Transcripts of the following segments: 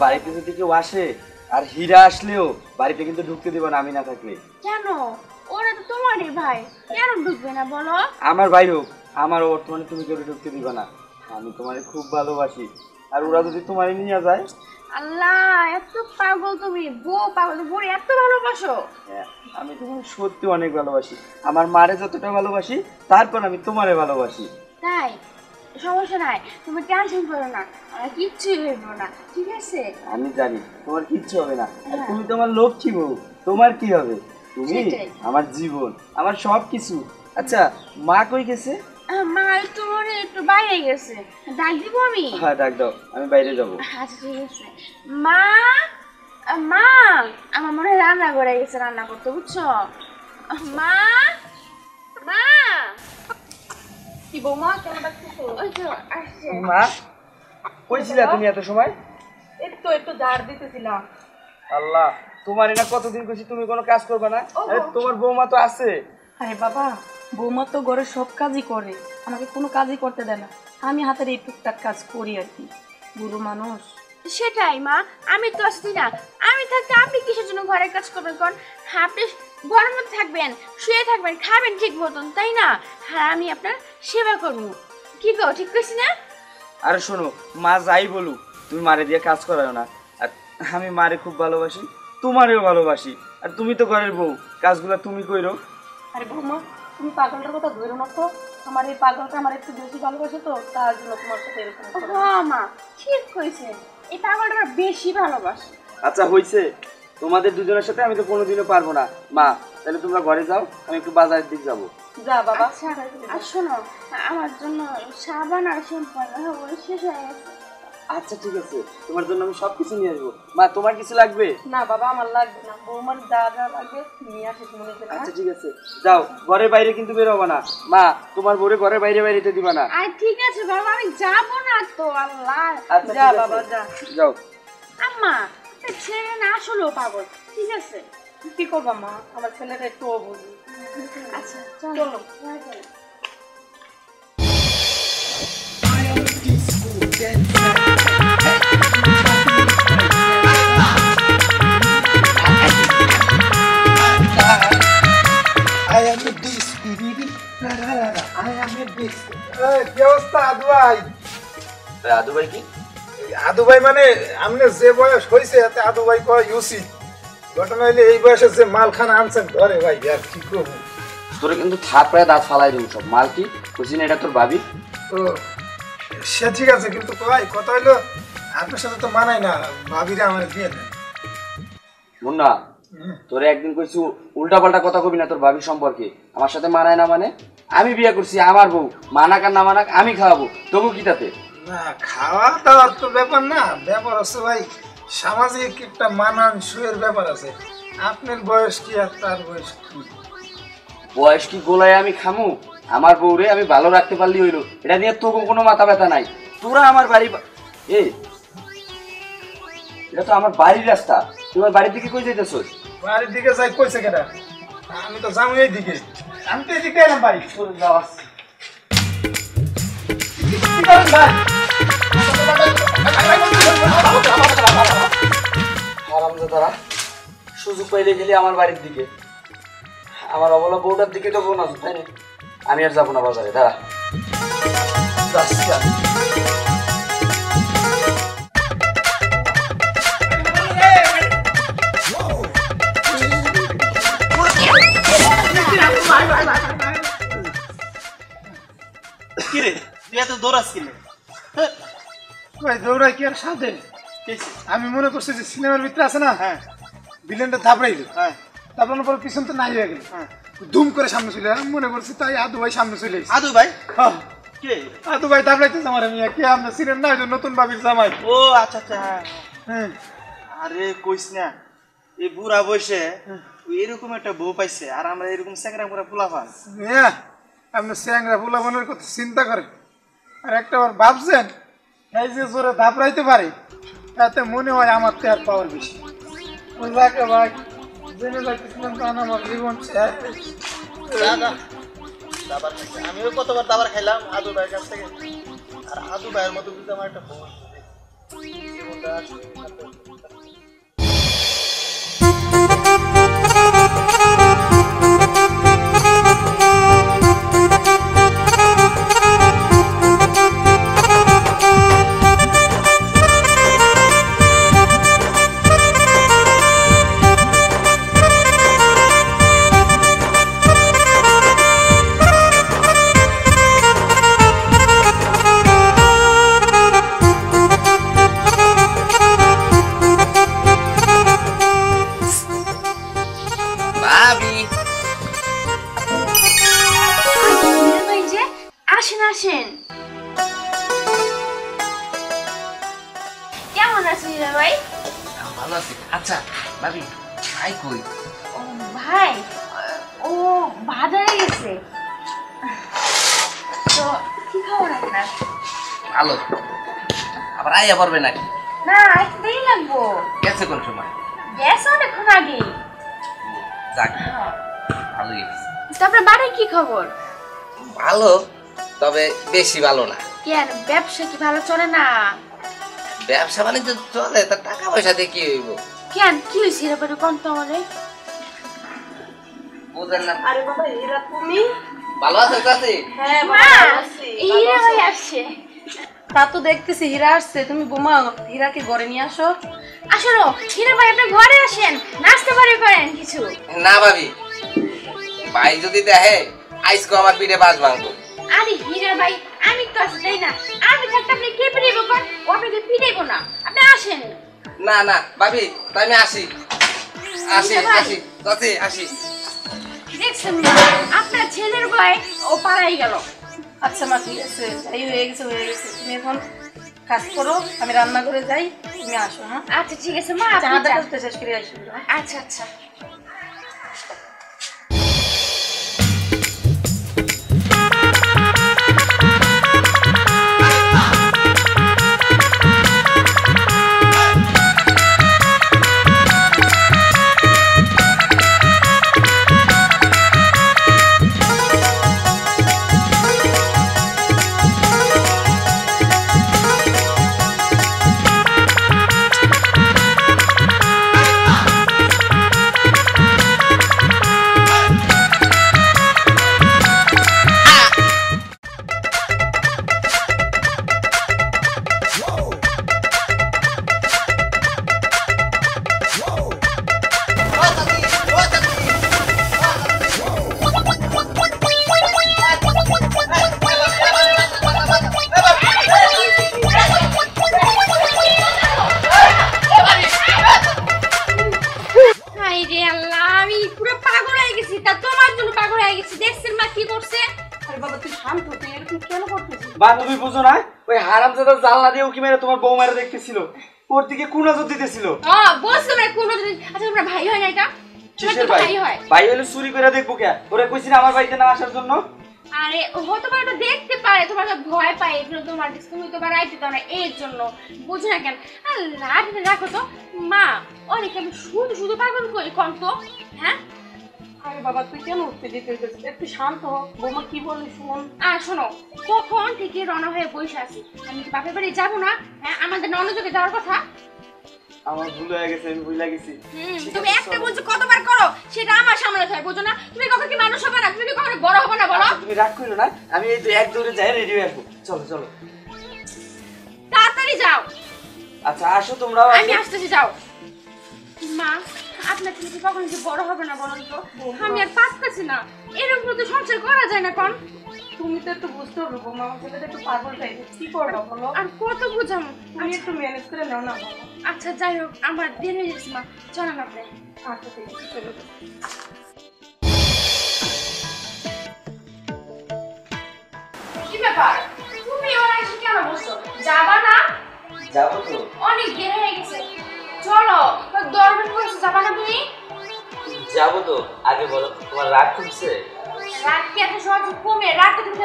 বাড়িতে যদি কেউ আসে আর হীরা আসলেও বাড়িতে কিন্তু ঢুকতে দিব না আমি না থাকলে। কেন? ওরা তো তোমারই ভাই, কেন ঢুকবে না বলো? আমার ভাই হোক, আমার বর্তমানে তুমি কেউ ঢুকতে দিবা না। আমি তোমারে খুব ভালোবাসি, আর ওরা যদি তোমারে নিয়ে যায়। আল্লাহ, এত পাগল তুমি, বউ পাগল, বউ এত ভালোবাসো? হ্যাঁ, আমি তোমার সত্যি অনেক ভালোবাসি। আমার মারে যতটা ভালোবাসি তারপর আমি তোমারে ভালোবাসি। তাই? সমস্যা নাই, তুমি টেনশন করো না, আমার কিচ্ছুই হইব না, ঠিক আছে? আমি জানি তোমার কিচ্ছু হবে না, আর তুমি তো আমার লক্ষ্মী বউ, তোমার কি হবে? তুমি আমার জীবন, আমার সব কিছু। আচ্ছা, মা কই গেছে? মা একটু মনে একটু বাইরে গেছে, ডাক দিব আমি? হ্যাঁ ডাক দাও, আমি বাইরে যাবো। আচ্ছা ঠিক আছে। মা, মা, আমার মনে হয় রান্না করে গেছে, রান্না করতে, বুঝছো? মা, মা। কি বৌমা, কেমন ডাকতেছো? ওই তো আসছে। মা কই ছিলা তুমি এত সময়? এই তো একটু ঝাড় দিতেছিলাম। আল্লাহ, তোমার এটা কতদিন কইছি তুমি কোনো কাজ করবে না? আরে তোমার বৌমা তো আছে। আরে বাবা, বৌমা তো ঘরে সব কাজই করে, আমাকে কোনো কাজই করতে দেয় না। আমি হাতের এই টুকটাক কাজ করি আর কি, বুড়ো মানুষ। সেটাই মা, আমি তো আসছি না, আমি থাকতে আপনি কিসের জন্য ঘরের কাজ করবেন? কোন আপনি ঘরের মধ্যে থাকবেন, শুয়ে থাকবেন, খাবেন ঠিক মতন, তাই না? হ্যাঁ, আমি আপনার সেবা করবো। কি গো, ঠিক কইছি না? আরে শোনো, মা যাই বলুক তুমি মারে দিয়ে কাজ করাও না। আর আমি মারে খুব ভালোবাসি, তোমারেও ভালোবাসি, আর তুমি তো ঘরের বউ, কাজগুলো তুমি কইরো। আরে বৌমা, তুমি পাগলটার কথা ধরো না তো, আমার এই পাগলটা আমার একটু বেশি ভালোবাসে তো, তার জন্য তোমার সাথে এরকম করে। হ্যাঁ মা, ঠিক কইছেন, এই পাগলটা বেশি ভালোবাসে। আচ্ছা হইছে, তোমাদের দুজনের সাথে আমি তো কোনোদিনও পারবো না। মা তাহলে তোমরা ঘরে যাও, আমি একটু বাজারের দিক যাবো। যা বাবা। আচ্ছা, আর শোনো, আমার জন্য সাবান আর শ্যাম্পু শেষ হয়ে গেছে। আচ্ছা ঠিক আছে, তোমার জন্য আমি সবকিছু নিয়ে আসবো। মা তোমার কিছু লাগবে? না বাবা, আমার লাগবে না, বৌমার যা যা লাগবে নিয়ে আসিস মনে করে। আচ্ছা ঠিক আছে, যাও, ঘরের বাইরে কিন্তু বের হবা না। মা তোমার বউরে ঘরের বাইরে বাইরে দিবা না। আর ঠিক আছে বাবা, আমি যাবো না তো। আল্লাহ, আচ্ছা যা বাবা যা। যাও। আম্মা, ছেলে না আসলেও পাগল, ঠিক আছে? কি করবা মা, আমার ছেলেটা একটু বুঝি। আচ্ছা চলো। আদু ভাই কি? আদু ভাই মানে আমনে যে বয়স হয়েছে এতে আদু ভাই কয় ইউসি। ঘটনা হইলে এই বয়সে যে মালখানা আনছেন ঘরে ভাই, আর কি করবো। তোরে কিন্তু থাপড়ায় দাঁত ফালাই দেবো সব। মাল কি বুঝি না, এটা তোর ভাবি। ও সে ঠিক আছে, কিন্তু ভাই কথা হইলো আপনার সাথে তো মানায় না, ভাবিরে আমার দিয়ে দেন। মুন্না, তোরে একদিন কইছি উল্টা পাল্টা কথা কবি না তোর ভাবি সম্পর্কে। আমার সাথে মানায় না মানে? আমি বিয়ে করছি, আমার বউ, মানাক আর না মানাক আমি খাওয়াবো, তবু কি তাতে? না, খাওয়া দাওয়ার তো ব্যাপার না, ব্যাপার আছে ভাই সামাজিক একটা মানানসইয়ের ব্যাপার আছে। আপনার বয়স কি আর তার বয়স কি? বয়স কি গোলায় আমি খামু? আমার বউরে আমি ভালো রাখতে পারলি হইলো, এটা নিয়ে তো কোনো মাথা ব্যথা নাই। তোরা আমার বাড়ি, এ এটা তো আমার বাড়ির রাস্তা, তোমার বাড়ির দিকে কই যাইতেছস? বাড়ির দিকে যাই কইছে কেটা? আমি তো যাবো এই দিকে, আমি তো এদিকে এলাম বাড়ি। তোর যাওয়া তারা সুযোগ পাইলে গেলে আমার বাড়ির দিকে, আমার অবলা বউটার দিকে যাবো না, তাই না? আমি আর যাবো না বাজারে, দাঁড়া কিরে তুই এত দৌড়াস কিনে? ভাই দৌড়াই কি আর সাধে? আমি মনে করছি যে সিনেমার ভিতরে আছে না, হ্যাঁ ভিলেনটা থাপড়াইলো, হ্যাঁ তারপর পরে পিছন তো নাই হয়ে গেল, হ্যাঁ ধুম করে সামনে চলে আমি মনে করছি, তাই আদু ভাই সামনে চলে এসেছে। আদু ভাই কে? আদু ভাই থাপড়াইতেছে আমার। আমি কে আমরা সিনেমা না, নতুন ভাবির জামাই। ও আচ্ছা আচ্ছা, হ্যাঁ হ্যাঁ আরে কইস না, এই বুড়া বয়সে এরকম একটা বউ পাইছে, আর আমরা এরকম স্যাংরা পুরা ফুলা পান। হ্যাঁ আপনি স্যাংরা ফুলাবানোর কথা চিন্তা করেন, আর একটা বার ভাবছেন এই যে জোরে থাপড়াইতে পারে, তাতে মনে হয় আমার তো আর পাওয়ার বেশি। ওই যাকে ভাই জেনে যাচ্ছিলাম তখন আমার জীবন শেষ। দাবার খাইছে, আমিও কতবার দাবার খাইলাম আদু ভাইয়ের কাছ থেকে, আর আদু ভাইয়ের মতো কিন্তু আমার একটা বউ আছে। জীবনটা আসলে ভাবি হীরা ভাই যে, আসেন আসেন। কেমন আছেন হীরা ভাই? ভালো আছি। আচ্ছা ভাবি ভাই কই? ও ভাই, ও বাজারে গেছে। তো কি খবর আপনার? ভালো। আবার আইয়া পড়বে নাকি? না, একটু দেরি লাগবো। গেছে কোন সময়? গেছে অনেকক্ষণ আগে। যাক ভালোই গেছে। তো আপনার বাড়ির কি খবর? ভালো, তবে বেশি ভালো না। কেন, ব্যবসা কি ভালো চলে না? ব্যবসা বাণিজ্য চলে, তার টাকা পয়সা দিয়ে কি হইব? কেন, কি হয়েছে হীরা ভাই, কোন তো আমাদের? বুঝেন না। আরে বাবা হীরা, তুমি? ভালো আছে চাচি? হ্যাঁ মা, বাবা ভালো আছি। এই হীরা ভাই আসছে। তা তো দেখতেছি হীরা আসছে, তুমি বোমা হীরাকে ঘরে নিয়ে আসো। আসলে হীরা ভাই আপনি ঘরে আসেন, নাস্তা বাড়ি করেন কিছু। না ভাবি, ভাই যদি দেখে আইসকো আমার পিঠে বাস ভাঙবো। আরে হীরা ভাই, আমি তো আছি তাই না? আমি থাকতে আপনি কে পিড়াইব কোন? ও আপনাকে পিড়াইব না, আপনি আসেন। না না ভাবি, তাই আমি আসি আসি হীরা ভাই। আসি চাচি আসি। দেখছেন মা, আপনার ছেলের ভয় ও পালাই গেল। আচ্ছা মা ঠিক আছে, যাই হয়ে গেছে হয়ে গেছে, তুমি এখন কাজ করো, আমি রান্না করে যাই, তুমি আসো। হ্যাঁ আচ্ছা ঠিক আছে মা, আপনি চাহাটা যান। কাজটা শেষ করে আসি। আচ্ছা আচ্ছা। হাই রে আল্লাহ, আমি পুরো পাগল হয়ে গেছি। তা তোমার জন্য পাগল হয়ে গেছি। দেখছেন মা কি করছে? আরে বাবা তুই শান্ত, তুই এরকম কেন করতেছিস? বান্ধবী বুঝো না, ওই হারামজাদা জানলা দিয়ে উকি মেরে তোমার বউ মেরে দেখতেছিল, ওর দিকে কোন নজর দিতেছিল। বলছো না কোন দিন। আচ্ছা তোমার ভাই হয় না এটা? তোমার কিসের তো ভাই? ভাই হয়। ভাই হলে চুরি করে দেখবো কে? ওরা কইছি না আমার বাড়িতে না আসার জন্য। আরে হয়তো বা এটা দেখতে পারে, তোমার তো ভয় পায়, এগুলো তোমার তুমি তো বা রাইতে দাও না এর জন্য, বুঝো না কেন? আল্লাহ রাখো তো মা, অনেক আমি শুধু শুধু পাগল করি কম তো। হ্যাঁ আরে বাবা তুই কেন উত্তেজিত হইতেছিস? একটু শান্ত হ, বৌমা কি বলে শুন। আর শোনো, কখন থেকে রওনা হয়ে বসে আছি, আমি কি বাপের বাড়ি যাবো না? হ্যাঁ, আমাদের ননদকে যাওয়ার কথা। আমার ভুল হয়ে গেছে, আমি ভুলে গেছি। ঠিক তুমি আছে, একটা চলো। বলছো কতবার করো, সেটা আমার সামলাতে হয়, বুঝো না? তুমি কখন কি মানুষ হবে না? তুমি কি কখনো বড় হবে না বলো? আচ্ছা, তুমি রাগ করো না, আমি এই তো এক দৌড়ে যাই রেডি হয়ে আসবো। চলো চলো। তাড়াতাড়ি যাও। আচ্ছা আসো তোমরাও আমি আসো। আসতেছি, যাও। মা, আপনার ছেলে কি কখনো কি বড় হবে না বলুন তো? আমি আর পারতেছি না, এরকম তো সংসার করা যায় না কোন? তুমি তো একটু বুঝতে হবে বৌমা, আমার ছেলেটা একটু পাগল টাইপের, কি করবো বলো? আর কত বুঝাবো? তুমি একটু ম্যানেজ করে নাও না বলো। আচ্ছা যাই হোক, আমার দেরি হয়ে যাচ্ছে মা, চলেন আপনি। আচ্ছা ঠিক আছে, চলো যাও। কি ব্যাপার, তুমি ওরা এসে কেন বসছো? যাবা না? যাবো তো। অনেক দেরি হয়ে গেছে, চলো। দরবার পড়েছে, যাবা না তুমি? যাবো তো, আগে বলো তোমার রাগ কমছে? রাত কি এত সহজ কমে? রাতে তুমি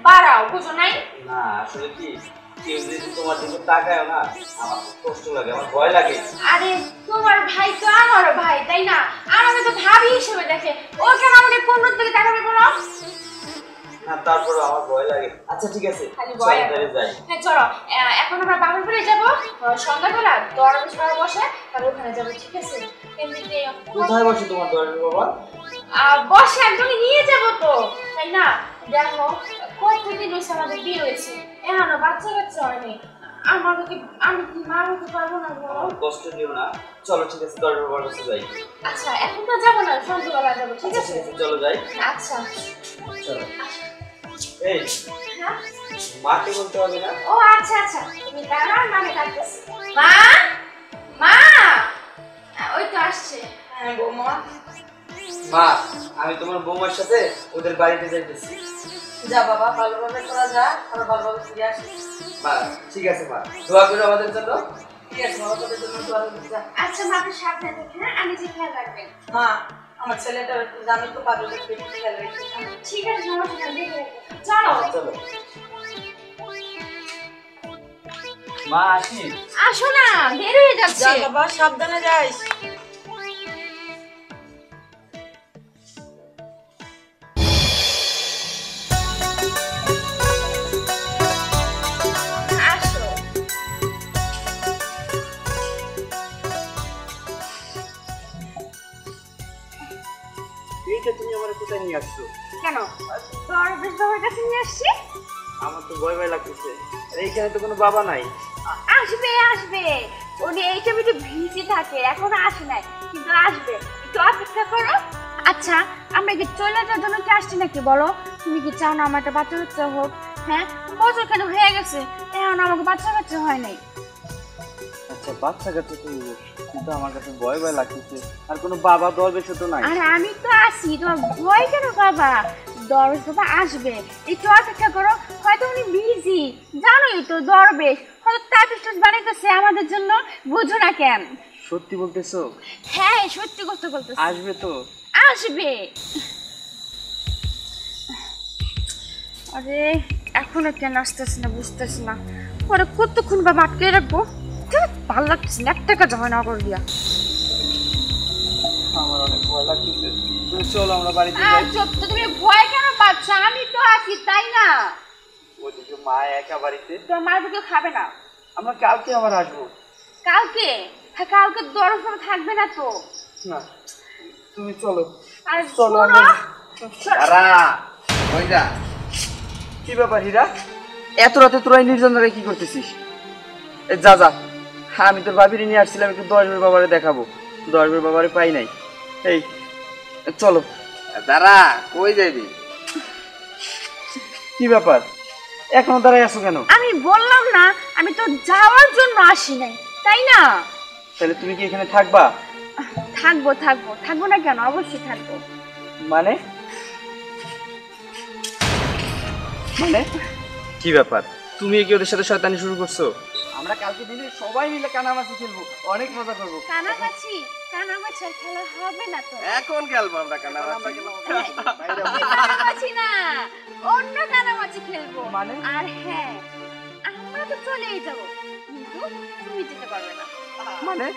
বাড়াও, বুঝো নাই? না আসলে কি, কেউ যদি তোমার দিকে তাকায় না, আমার খুব কষ্ট লাগে, আমার ভয় লাগে। আরে তোমার ভাই তো আমারও ভাই, তাই না? আমাকে তো ভাবি হিসেবে দেখে, ও কেন আমাকে কোন দিকে তাকাবে বলো? না তারপরে আমার ভয় লাগে। আচ্ছা ঠিক আছে, খালি চলো ভয় তাহলে যাই। হ্যাঁ চলো, এখন আমরা বাবার বাড়ি যাবো, সন্ধ্যাবেলা দরবার সবাই বসে, তারপর ওখানে যাবো, ঠিক আছে? এমনিতে কোথায় বসে তোমার দরের বাবা? বসে একদমই নিয়ে যাবো তো, তাই না? দেখো কতদিন হয়েছে আমাদের বিয়ে হয়েছে, এখনো বাচ্চা কাচ্চা হয়নি। আমি কি মা হতে পারবো না বলো? আমার কষ্ট দিও না, চলো ঠিক আছে দরের বাবার কাছে যাই। আচ্ছা এখন তো যাবো না, সন্ধ্যাবেলা যাবো, ঠিক আচ্ছা আছে? ঠিক আছে, চলো যাই। আচ্ছা। চলো। এই হ্যাঁ? মাকে বলতে হবে না? ও আচ্ছা আচ্ছা, তুমি দাঁড়াও, আমি ডাকতেছি। মা, মা, ওই তো আসছে। হ্যাঁ বৌমা, মা আমি তোমার বৌমার সাথে ওদের বাড়িতে যাইতেছি। যা বাবা, ভালোভাবে করা যা, আর ভালোভাবে ফিরে আসিস। মা ঠিক আছে মা, দোয়া করো আমাদের জন্য। ঠিক আছে বাবা, তোদের জন্য দোয়া রইলো, যা। আচ্ছা মা, আপনি সাবধানে থাকেন, হ্যাঁ? আমি যে খেয়াল রাখবেন। মা, আমার ছেলেটা একটু জানি তো পাগল, একটু খেয়াল রাখিস। ঠিক আছে, সমস্যা নেই, দেখে রাখবেন। চলো। চলো মা, আসি। আসো না, বের হয়ে যা যাচ্ছে। বাবা, সাবধানে যাইস। আসো। এইটা তুমি আমার কোথায় নিয়ে আসছো? কেন দরবেশ বাবার কাছে নিয়ে আসছি? আমার তো ভয় ভয় লাগতেছে, এইখানে তো কোনো বাবা নাই। আসবে আসবে, উনি এইটা একটু ভিজি থাকে, এখনো আসে নাই, কিন্তু আসবে, একটু অপেক্ষা করো। আচ্ছা, আমরা কি চলে যাওয়ার জন্য কি আসছি নাকি বলো? তুমি কি চাও না আমার একটা বাচ্চা কাচ্চা হোক? হ্যাঁ, বছর কেন হয়ে গেছে, এখন আমাকে বাচ্চা কাচ্চা হয় নাই। আচ্ছা বাচ্চা কাচ্চা তো হইবো, কিন্তু আমার কাছে ভয় ভয় লাগতেছে, আর কোনো বাবা দরবেশও তো নাই। আরে আমি তো আছি, তোমার ভয় কেন বাবা? দরবেশ বাবা আসবে, একটু অপেক্ষা করো। হয়তো উনি বিজি, জানোই তো দরবেশ হয়তো তাবিজ বানাইতেছে আমাদের জন্য, বুঝো না কেন? সত্যি বলতেছো? হ্যাঁ, সত্যি কথা বলতেছি। আসবে তো? আসবে। আরে এখনো কেন আসতেছে না বুঝতেছি না, পরে কতক্ষণ বা আটকে রাখবো? ভালো লাগতেছে না, একটা কাজ হয় না করে দিয়া। আমার অনেক ভয় লাগতেছে, তুমি চলো আমরা বাড়িতে আর যাই। চুপ তো, তুমি ভয় কেন পাচ্ছ? আমি তো আছি, তাই না? ওদিকে মা একা বাড়িতে, তোমার মার কেউ খাবে না। আমরা কালকে আবার আসবো। কালকে? হ্যাঁ, কালকে দরজ থাকবে না তো। না তুমি চলো। আর চলো শোনো, কি ব্যাপার হীরা, এত রাতে তোরা এই নির্জন জায়গায় কি করতেছিস? এ যা যা, আমি তোর ভাবিরে নিয়ে আসছিলাম একটু দশবের বাবারে দেখাবো, দশবের বাবারে পাই নাই। এই চলো। দাঁড়া, কই যাবি? কি ব্যাপার এখনো দাঁড়াই আছো কেন? আমি বললাম না আমি তো যাওয়ার জন্য আসি নাই, তাই না? তাহলে তুমি কি এখানে থাকবা? থাকবো থাকবো, থাকবো না কেন? অবশ্যই থাকবো। মানে মানে কি ব্যাপার, তুমি কি ওদের সাথে শয়তানি শুরু করছো? আমরা কালকে দিনে সবাই মিলে কানামাছি খেলবো, অনেক মজা করবো। কানামাছি? কানামাছি আর খেলা হবে না তো। এখন খেলবো আমরা কানামাছি। কানামাছি না, অন্য কানামাছি খেলবো। মানে? আর হ্যাঁ, আমরা তো চলেই যাবো, কিন্তু তুমি যেতে পারবে না। মানে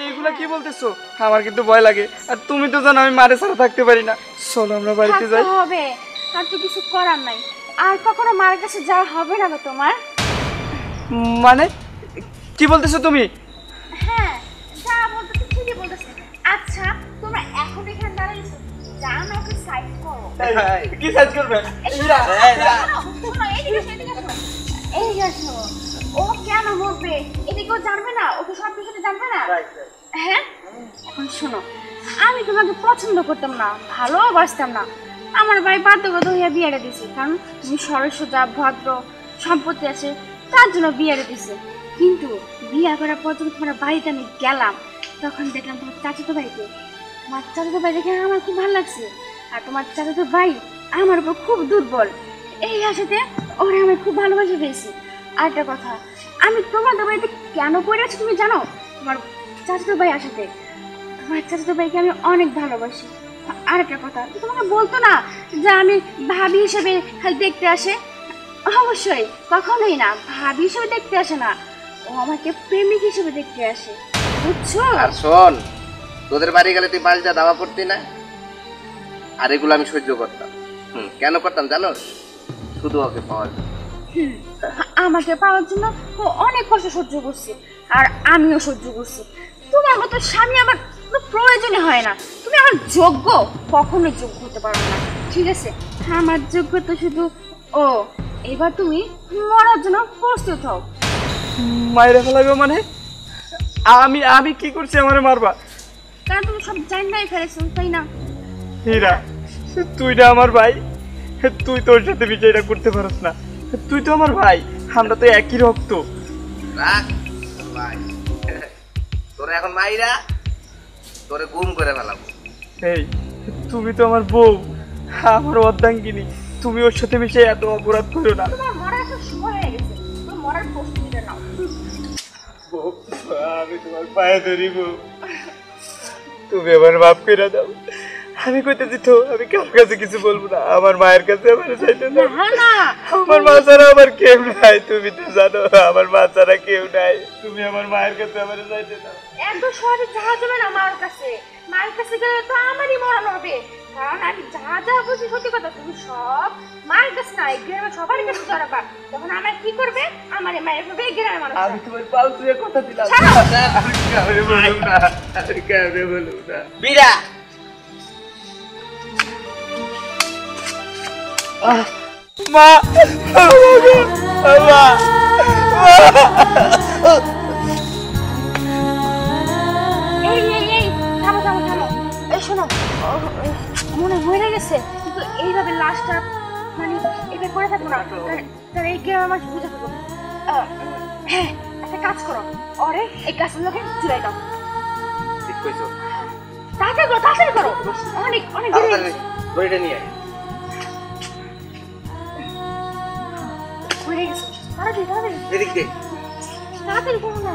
এইগুলা কি বলতেছো? আমার কিন্তু ভয় লাগে, আর তুমি তো জানো আমি মারে ছাড়া থাকতে পারি না। চলো আমরা বাড়িতে যাই। থাকতে হবে, আর তো কিছু করার নাই। আর কখনো মার কাছে যাওয়া হবে না গো তোমার। মানে কি বলতেছো তুমি? হ্যাঁ, যা বলতেছি ঠিকই বলতেছি। আচ্ছা, তোমরা এখন এখানে দাঁড়াইছো, যা না ওকে সাইড করো। কি সাইজ করবে? শোনো, এদিকে এসো, এদিকে এসো। এদিকে এসো। ও কেন মরবে এদিকে? ও জানবে না? ওকে সব বিষয়টা জানবে না? হ্যাঁ, এখন শোনো, আমি তোমাকে পছন্দ করতাম না, ভালোবাসতাম না। আমার ভাই বাধ্যগত হইয়া বিয়েটা দিছে, কারণ তুমি সরল সোজা ভদ্র, সম্পত্তি আছে, তার জন্য বিয়েটা দিছে। কিন্তু বিয়ে করার পর যখন তোমার বাড়িতে আমি গেলাম, তখন দেখলাম তোমার চাচাতো ভাইকে। তোমার চাচাতো ভাই দেখে আমার খুব ভালো লাগছে, আর তোমার চাচাতো ভাই আমার উপর খুব দুর্বল। এই আশাতে ওরা আমি খুব ভালোবাসে পেয়েছি। আর একটা কথা, আমি তোমাদের বাড়িতে কেন পড়ে আছি তুমি জানো? তোমার চাচাতো ভাই আসাতে, তোমার চাচাতো ভাইকে আমি অনেক ভালোবাসি। আর একটা কথা, তোমাকে বলতো না যে আমি ভাবি হিসেবে খালি দেখতে আসে? অবশ্যই, কখনোই না, ভাবি হিসেবে দেখতে আসে না, ও আমাকে প্রেমিক হিসেবে দেখতে আসে, বুঝছো? আর শোন, তোদের বাড়ি গেলে তুই বাড়িতে দাওয়া পড়তি না? আর এগুলো আমি সহ্য করতাম। কেন করতাম জানো? শুধু ওকে পাওয়ার জন্য। আমাকে পাওয়ার জন্য ও অনেক কষ্ট সহ্য করছে, আর আমিও সহ্য করছি। তোমার মতো স্বামী আমার কোনো প্রয়োজনই হয় না। তুমি আমার যোগ্য, কখনোই যোগ্য হতে পারবে না, ঠিক আছে? আমার যোগ্যতা শুধু ও। এবার তুমি মরার জন্য প্রস্তুত হও। মাইরে ফেলাবে মানে? আমি আমি কি করছি আমারে মারবা? কারণ তুমি সব জানাই ফেলেছো, তাই না? হীরা, তুই না আমার ভাই, তুই তোর সাথে বিচারটা করতে পারস না। তুই তো আমার ভাই, আমরা তো একই রক্ত। রাখ ভাই, তোরা এখন মাইরা তোরে গুম করে ফেলাবো। এই তুমি তো আমার বউ, আমার অর্ধাঙ্গিনী, তুমি ওর সাথে মিশে এত অপরাধ করো না। তোমার মরার তো সময় হয়ে গেছে, তুমি মরার প্রস্তুতিটা নাও। বউ, আমি তোমার পায়ে ধরি বউ, তুমি আমার মাফ করে দাও। আমি কইতেছি তো আমি কারোর কাছে কিছু বলবো না, আমার মায়ের কাছে আমার চাইতে দাও। না আমার মা ছাড়া আমার কেউ নাই, তুমি তো জানো আমার মা ছাড়া কেউ নাই, তুমি আমার মায়ের কাছে আমার চাইতে দাও। এত সহজে যাওয়া যাবে না মার কাছে, মায়ের কাছে গেলে তো আমারই মরণ হবে। কারণ আমি যা যা বুঝি সত্যি কথা, তুমি সব মায়ের কাছে না, এই গ্রামে সবার কাছে জড়াবা। তখন আমার কি করবে, আমার মায়ের হবে এই গ্রামের মানুষ। আমি তোমার পাল তুলে কথা দিলাম, আমি কাউরে বলুম না, আমি কাউরে বলুম না। বিরা মা, মা, এই এই এই থামো থামো থামো, এই শোনো, মনে মরে গেছে, কিন্তু এইভাবে লাশটা মানে এভাবে পড়ে থাকবো না, কারণ এই গ্রামের মানুষ বুঝে থাকবো। হ্যাঁ, একটা কাজ করো, ওরে এই গাছের লোকে চুলাই দাও। ঠিক কইছো, তাড়াতাড়ি করো, তাড়াতাড়ি করো, অনেক অনেক দেরি হয়ে গেছে। দড়িটা নিয়ে আয়। মরে গেছে, তাড়াতাড়ি তাড়াতাড়ি এদিক দে। তাড়াতাড়ি করো না।